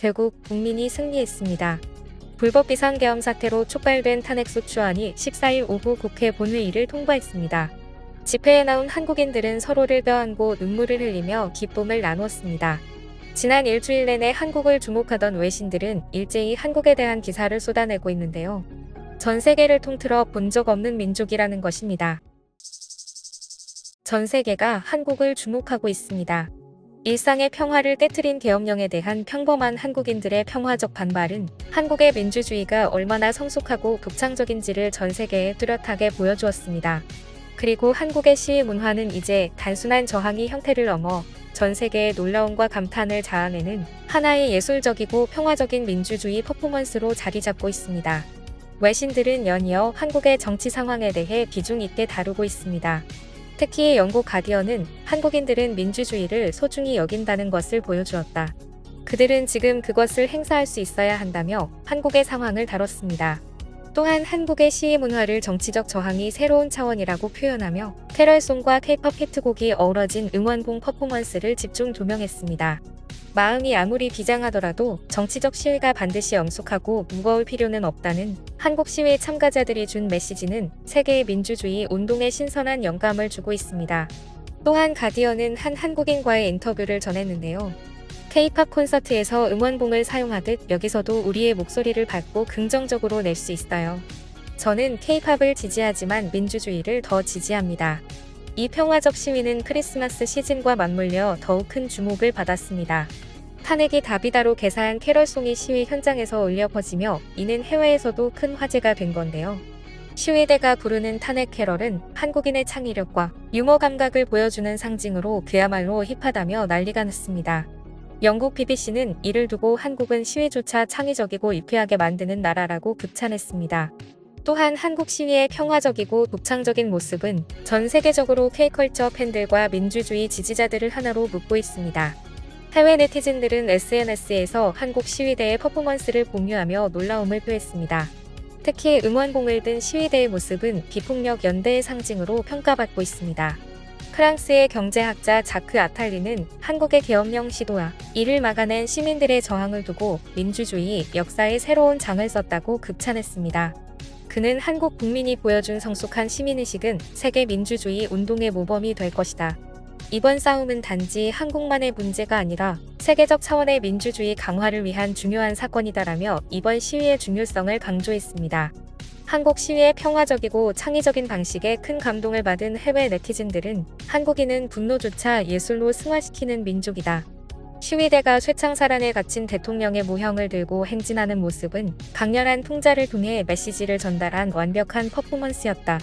결국 국민이 승리했습니다. 불법 비상계엄 사태로 촉발된 탄핵소추안이 14일 오후 국회 본회의를 통과했습니다. 집회에 나온 한국인들은 서로를 껴안고 눈물을 흘리며 기쁨을 나누었습니다. 지난 일주일 내내 한국을 주목하던 외신들은 일제히 한국에 대한 기사를 쏟아내고 있는데요. 전 세계를 통틀어 본 적 없는 민족이라는 것입니다. 전 세계가 한국을 주목하고 있습니다. 일상의 평화를 깨트린 계엄령에 대한 평범한 한국인들의 평화적 반발은 한국의 민주주의가 얼마나 성숙하고 독창적인지를 전 세계에 뚜렷하게 보여주었습니다. 그리고 한국의 시위 문화는 이제 단순한 저항의 형태를 넘어 전 세계의 놀라움과 감탄을 자아내는 하나의 예술적이고 평화적인 민주주의 퍼포먼스로 자리 잡고 있습니다. 외신들은 연이어 한국의 정치 상황에 대해 비중 있게 다루고 있습니다. 특히 영국 가디언은 한국인들은 민주주의를 소중히 여긴다는 것을 보여주었다. 그들은 지금 그것을 행사할 수 있어야 한다며 한국의 상황을 다뤘습니다. 또한 한국의 시위 문화를 정치적 저항이 새로운 차원이라고 표현하며 캐럴송과 케이팝 히트곡이 어우러진 응원봉 퍼포먼스를 집중 조명했습니다. 마음이 아무리 비장하더라도 정치적 시위가 반드시 엄숙하고 무거울 필요는 없다는 한국 시위 참가자들이 준 메시지는 세계의 민주주의 운동에 신선한 영감을 주고 있습니다. 또한 가디언은 한 한국인과의 인터뷰를 전했는데요. K-팝 콘서트에서 응원봉을 사용하듯 여기서도 우리의 목소리를 받고 긍정적으로 낼 수 있어요. 저는 K-팝을 지지하지만 민주주의를 더 지지합니다. 이 평화적 시위는 크리스마스 시즌과 맞물려 더욱 큰 주목을 받았습니다. 탄핵이 다비다로 개사한 캐럴송이 시위 현장에서 울려 퍼지며 이는 해외에서도 큰 화제가 된 건데요. 시위대가 부르는 탄핵 캐럴은 한국인의 창의력과 유머 감각을 보여주는 상징으로 그야말로 힙하다며 난리가 났습니다. 영국 BBC는 이를 두고 한국은 시위조차 창의적이고 유쾌하게 만드는 나라라고 극찬했습니다. 또한 한국 시위의 평화적이고 독창적인 모습은 전 세계적으로 K컬처 팬들과 민주주의 지지자들을 하나로 묶고 있습니다. 해외 네티즌들은 SNS에서 한국 시위대의 퍼포먼스를 공유하며 놀라움을 표했습니다. 특히 응원봉을 든 시위대의 모습은 비폭력 연대의 상징으로 평가받고 있습니다. 프랑스의 경제학자 자크 아탈리는 한국의 계엄령 시도와 이를 막아낸 시민들의 저항을 두고 민주주의 역사의 새로운 장을 썼다고 극찬했습니다. 그는 한국 국민이 보여준 성숙한 시민의식은 세계 민주주의 운동의 모범이 될 것이다. 이번 싸움은 단지 한국만의 문제가 아니라 세계적 차원의 민주주의 강화를 위한 중요한 사건이다라며 이번 시위의 중요성을 강조했습니다. 한국 시위의 평화적이고 창의적인 방식에 큰 감동을 받은 해외 네티즌들은 한국인은 분노조차 예술로 승화시키는 민족이다. 시위대가 쇠창살안에 갇힌 대통령의 모형을 들고 행진하는 모습은 강렬한 풍자를 통해 메시지를 전달한 완벽한 퍼포먼스였다.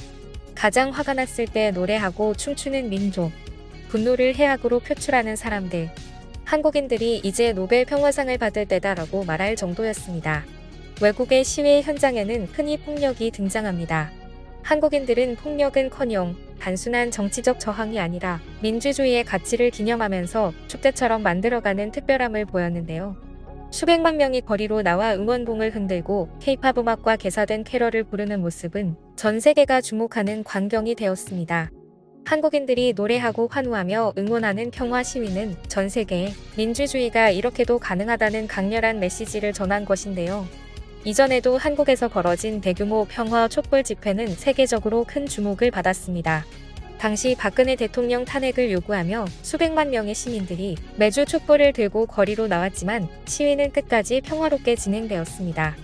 가장 화가 났을 때 노래하고 춤추는 민족. 분노를 해악으로 표출하는 사람들. 한국인들이 이제 노벨 평화상을 받을 때다라고 말할 정도였습니다. 외국의 시위 현장에는 흔히 폭력이 등장합니다. 한국인들은 폭력은커녕 단순한 정치적 저항이 아니라 민주주의의 가치를 기념하면서 축제처럼 만들어가는 특별함을 보였는데요. 수백만 명이 거리로 나와 응원봉을 흔들고 K-팝 음악과 개사된 캐럴을 부르는 모습은 전 세계가 주목하는 광경이 되었습니다. 한국인들이 노래하고 환호하며 응원하는 평화 시위는 전 세계에 민주주의가 이렇게도 가능하다는 강렬한 메시지를 전한 것인데요. 이전에도 한국에서 벌어진 대규모 평화 촛불 집회는 세계적으로 큰 주목을 받았습니다. 당시 박근혜 대통령 탄핵을 요구하며 수백만 명의 시민들이 매주 촛불을 들고 거리로 나왔지만 시위는 끝까지 평화롭게 진행되었습니다.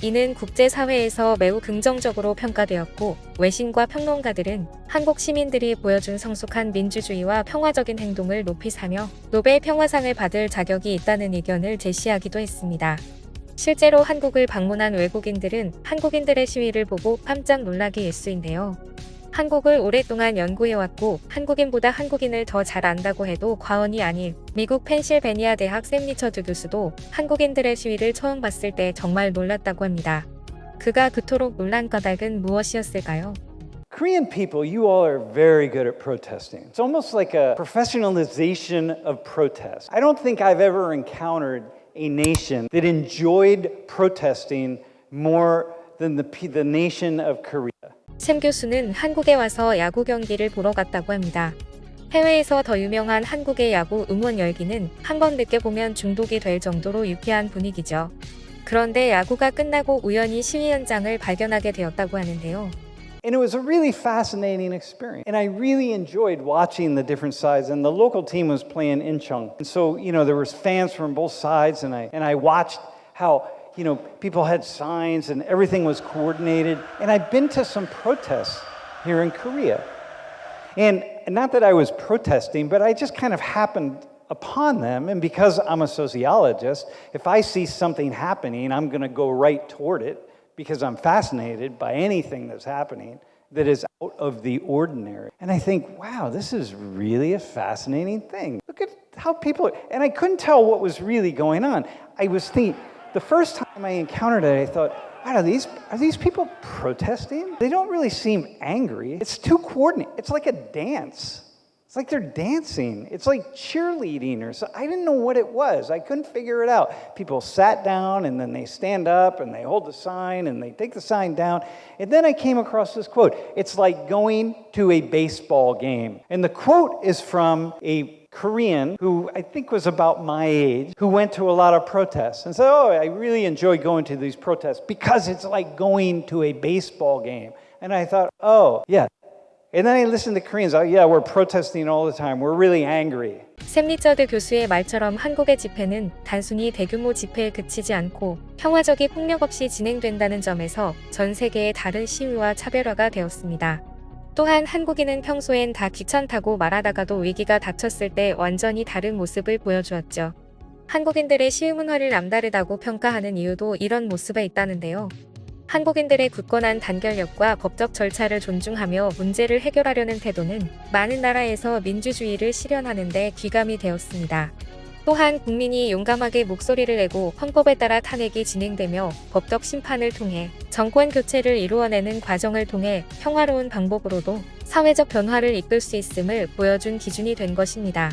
이는 국제사회에서 매우 긍정적으로 평가되었고 외신과 평론가들은 한국 시민들이 보여준 성숙한 민주주의와 평화적인 행동을 높이 사며 노벨 평화상을 받을 자격이 있다는 의견을 제시하기도 했습니다. 실제로 한국을 방문한 외국인들은 한국인들의 시위를 보고 깜짝 놀라게 일쑤인데요. 한국을 오랫동안 연구해왔고 한국인보다 한국인을 더 잘 안다고 해도 과언이 아닐 미국 펜실베니아 대학 샘 리처드 교수도 한국인들의 시위를 처음 봤을 때 정말 놀랐다고 합니다. 그가 그토록 놀란 까닭은 무엇이었을까요? Korean people, you all are very good at protesting. It's almost like a professionalization of protest. I don't think I've ever encountered a nation that enjoyed protesting more than the nation of Korea. 샘 교수는 한국에 와서 야구 경기를 보러 갔다고 합니다. 해외에서 더 유명한 한국의 야구 응원 열기는 한 번 느껴보면 중독이 될 정도로 유쾌한 분위기죠. 그런데 야구가 끝나고 우연히 시위 현장을 발견하게 되었다고 하는데요. And it was a really fascinating experience. And I really enjoyed watching the different sides. And the local team was playing Incheon. And so, there was fans from both sides. And I watched how, people had signs and everything was coordinated. And I've been to some protests here in Korea. And not that I was protesting, but I just kind of happened upon them. And because I'm a sociologist, if I see something happening, I'm going to go right toward it because I'm fascinated by anything that's happening that is out of the ordinary. And I think, wow, this is really a fascinating thing. Look at how people, and I couldn't tell what was really going on. I was thinking, the first time I encountered it, I thought, wow, are these people protesting? They don't really seem angry. It's too coordinated. It's like a dance. It's like they're dancing. It's like cheerleading or so. I didn't know what it was. I couldn't figure it out. People sat down and then they stand up and they hold the sign and they take the sign down. And then I came across this quote. It's like going to a baseball game. And the quote is from a Korean who I think was about my age, who went to a lot of protests and said, I really enjoy going to these protests because it's like going to a baseball game. And I thought, yeah. And then I listened to Koreans, yeah, we're protesting all the time. We're really angry. 샘 리처드 교수의 말처럼 한국의 집회는 단순히 대규모 집회에 그치지 않고 평화적이 폭력 없이 진행된다는 점에서 전 세계의 다른 시위와 차별화가 되었습니다. 또한 한국인은 평소엔 다 귀찮다고 말하다가도 위기가 닥쳤을 때 완전히 다른 모습을 보여주었죠. 한국인들의 시위 문화를 남다르다고 평가하는 이유도 이런 모습에 있다는데요. 한국인들의 굳건한 단결력과 법적 절차를 존중하며 문제를 해결하려는 태도는 많은 나라에서 민주주의를 실현하는 데 귀감이 되었습니다. 또한 국민이 용감하게 목소리를 내고 헌법에 따라 탄핵이 진행되며 법적 심판을 통해 정권 교체를 이루어내는 과정을 통해 평화로운 방법으로도 사회적 변화를 이끌 수 있음을 보여준 기준이 된 것입니다.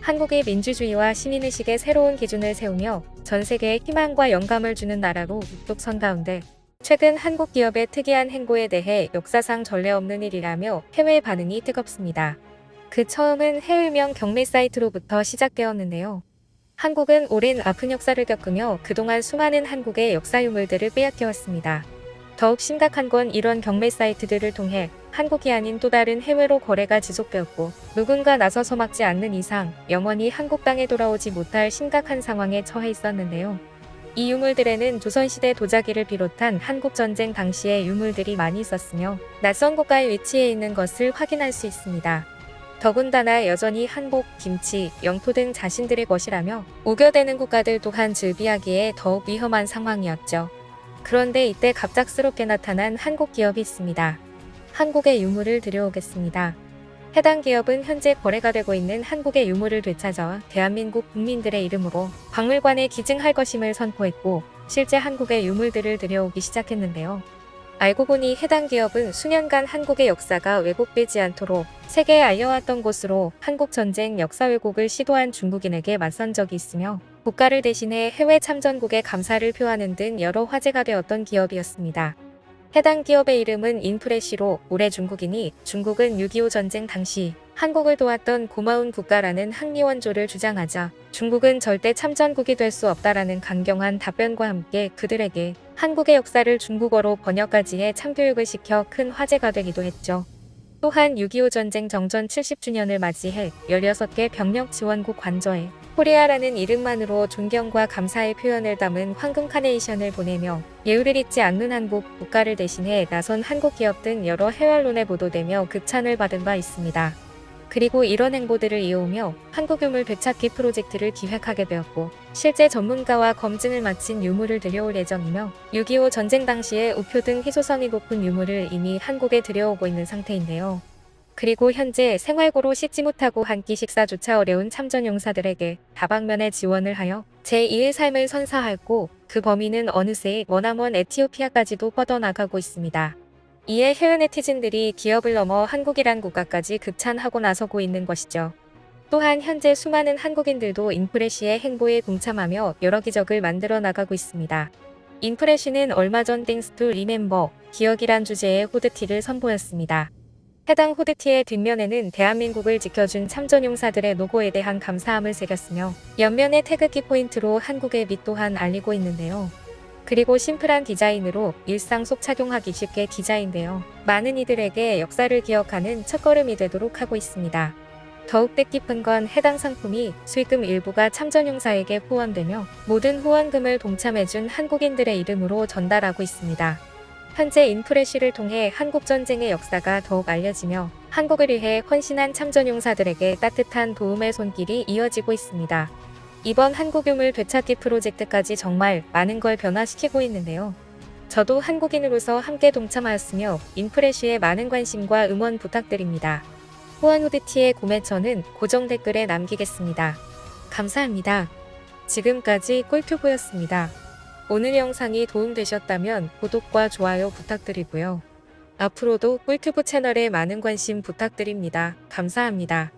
한국이 민주주의와 시민의식의 새로운 기준을 세우며 전 세계에 희망과 영감을 주는 나라로 우뚝 선 가운데 최근 한국 기업의 특이한 행보에 대해 역사상 전례 없는 일이라며 해외 반응이 뜨겁습니다. 그 처음은 해외명 경매 사이트로부터 시작되었는데요. 한국은 오랜 아픈 역사를 겪으며 그동안 수많은 한국의 역사 유물들을 빼앗겨왔습니다. 더욱 심각한 건 이런 경매 사이트들을 통해 한국이 아닌 또 다른 해외로 거래가 지속되었고 누군가 나서서 막지 않는 이상 영원히 한국 땅에 돌아오지 못할 심각한 상황에 처해 있었는데요. 이 유물들에는 조선시대 도자기를 비롯한 한국전쟁 당시의 유물들이 많이 있었으며 낯선 국가에 위치해 있는 것을 확인할 수 있습니다. 더군다나 여전히 한복, 김치, 영토 등 자신들의 것이라며 우겨대는 국가들 또한 즐비하기에 더욱 위험한 상황이었죠. 그런데 이때 갑작스럽게 나타난 한국 기업이 있습니다. 한국의 유물을 들여오겠습니다. 해당 기업은 현재 거래가 되고 있는 한국의 유물을 되찾아 대한민국 국민들의 이름으로 박물관에 기증할 것임을 선포했고 실제 한국의 유물들을 들여오기 시작했는데요. 알고 보니 해당 기업은 수년간 한국의 역사가 왜곡되지 않도록 세계에 알려왔던 곳으로 한국 전쟁 역사 왜곡을 시도한 중국인에게 맞선 적이 있으며 국가를 대신해 해외 참전국에 감사를 표하는 등 여러 화제가 되었던 기업이었습니다. 해당 기업의 이름은 인프레시로 올해 중국인이 중국은 6.25 전쟁 당시 한국을 도왔던 고마운 국가라는 항리원조를 주장하자 중국은 절대 참전국이 될 수 없다라는 강경한 답변과 함께 그들에게 한국의 역사를 중국어로 번역까지해 참교육을 시켜 큰 화제가 되기도 했죠. 또한 6.25 전쟁 정전 70주년을 맞이해 16개 병력 지원국 관저에 코리아라는 이름만으로 존경과 감사의 표현을 담은 황금 카네이션을 보내며 예우를 잊지 않는 한국 국가를 대신해 나선 한국 기업 등 여러 해외 언론에 보도되며 극찬을 받은 바 있습니다. 그리고 이런 행보들을 이어오며 한국 유물 되찾기 프로젝트를 기획하게 되었고 실제 전문가와 검증을 마친 유물을 들여올 예정이며 6.25 전쟁 당시에 우표 등 희소성이 높은 유물을 이미 한국에 들여오고 있는 상태인데요. 그리고 현재 생활고로 씻지 못하고 한 끼 식사조차 어려운 참전용사들에게 다방면의 지원을 하여 제2의 삶을 선사하고 그 범위는 어느새 머나먼 에티오피아까지도 뻗어나가고 있습니다. 이에 해외 네티즌들이 기업을 넘어 한국이란 국가까지 극찬하고 나서고 있는 것이죠. 또한 현재 수많은 한국인들도 인프레시의 행보에 동참하며 여러 기적을 만들어 나가고 있습니다. 인프레시는 얼마 전 땡스 투 리멤버, 기억이란 주제의 후드티를 선보였습니다. 해당 후드티의 뒷면에는 대한민국을 지켜준 참전용사들의 노고에 대한 감사함을 새겼으며 옆면의 태극기 포인트로 한국의 밑 또한 알리고 있는데요. 그리고 심플한 디자인으로 일상 속 착용하기 쉽게 디자인되어 많은 이들에게 역사를 기억하는 첫걸음이 되도록 하고 있습니다. 더욱 뜻깊은 건 해당 상품이 수익금 일부가 참전용사에게 후원되며 모든 후원금을 동참해준 한국인들의 이름으로 전달하고 있습니다. 현재 인프레쉬를 통해 한국전쟁의 역사가 더욱 알려지며 한국을 위해 헌신한 참전용사들에게 따뜻한 도움의 손길이 이어지고 있습니다. 이번 한국유물 되찾기 프로젝트까지 정말 많은 걸 변화시키고 있는데요. 저도 한국인으로서 함께 동참하였으며 인프레쉬에 많은 관심과 응원 부탁드립니다. 후원 후드티의 구매처는 고정 댓글에 남기겠습니다. 감사합니다. 지금까지 꿀튜브였습니다. 오늘 영상이 도움되셨다면 구독과 좋아요 부탁드리고요. 앞으로도 꿀튜브 채널에 많은 관심 부탁드립니다. 감사합니다.